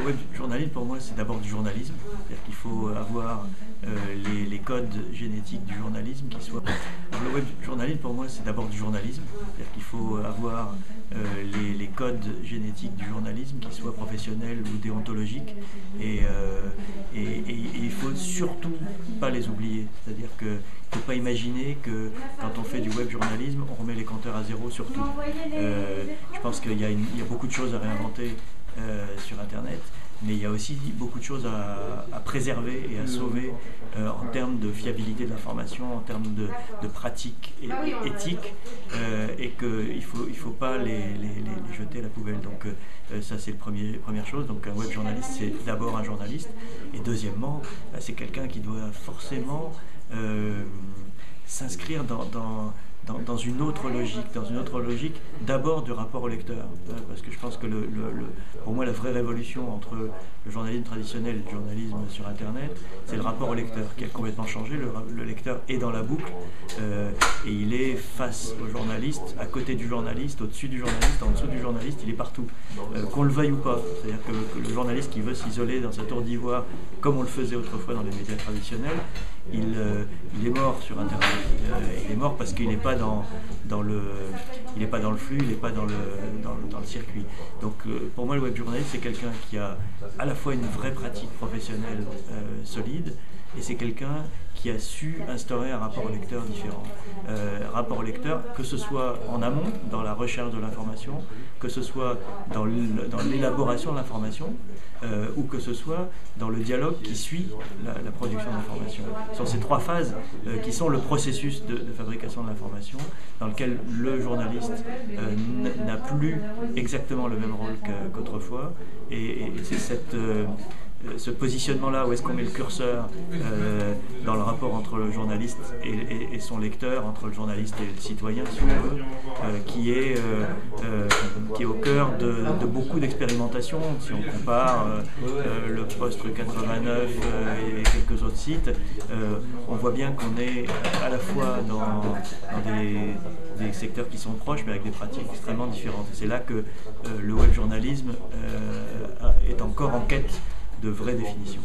Le web journalisme, pour moi, c'est d'abord du journalisme. C'est-à-dire qu'il faut avoir les codes génétiques du journalisme qui soient... Alors, le web journalisme, pour moi, c'est d'abord du journalisme. C'est-à-dire qu'il faut avoir les codes génétiques du journalisme qui soient professionnels ou déontologiques. Et il ne faut surtout pas les oublier. C'est-à-dire qu'il ne faut pas imaginer que quand on fait du web journalisme, on remet les compteurs à zéro sur tout. Je pense qu'il y a beaucoup de choses à réinventer sur Internet, mais il y a aussi beaucoup de choses à préserver et à sauver en termes de fiabilité de l'information, en termes de pratiques éthiques, et qu'il ne faut pas les jeter à la poubelle. Donc ça, c'est la première chose. Donc un web journaliste, c'est d'abord un journaliste, et deuxièmement, c'est quelqu'un qui doit forcément s'inscrire dans une autre logique d'abord du rapport au lecteur, parce que je pense que pour moi la vraie révolution entre le journalisme traditionnel et le journalisme sur Internet, c'est le rapport au lecteur qui a complètement changé. Le lecteur est dans la boucle et il est face au journaliste, à côté du journaliste, au-dessus du journaliste, en dessous du journaliste, il est partout, qu'on le veuille ou pas. C'est-à-dire que le journaliste qui veut s'isoler dans sa tour d'ivoire, comme on le faisait autrefois dans les médias traditionnels, il est mort sur Internet. Il est mort parce qu'il n'est pas dans le flux, il n'est pas dans le circuit. Donc pour moi, le web journaliste, c'est quelqu'un qui a à la fois une vraie pratique professionnelle solide, et c'est quelqu'un qui a su instaurer un rapport au lecteur différent. Rapport au lecteur, que ce soit en amont, dans la recherche de l'information, que ce soit dans l'élaboration de l'information, ou que ce soit dans le dialogue qui suit la production de l'information. Ce sont ces trois phases qui sont le processus de fabrication de l'information, dans lequel le journaliste n'a plus exactement le même rôle qu'autrefois, et c'est ce positionnement-là, où est-ce qu'on met le curseur dans le rapport entre le journaliste et son lecteur, entre le journaliste et le citoyen, si on veut, qui est au cœur de beaucoup d'expérimentations. Si on compare le Post 89 et quelques autres sites, on voit bien qu'on est à la fois dans des secteurs qui sont proches, mais avec des pratiques extrêmement différentes. C'est là que le web journalisme est encore en quête de vraies définitions.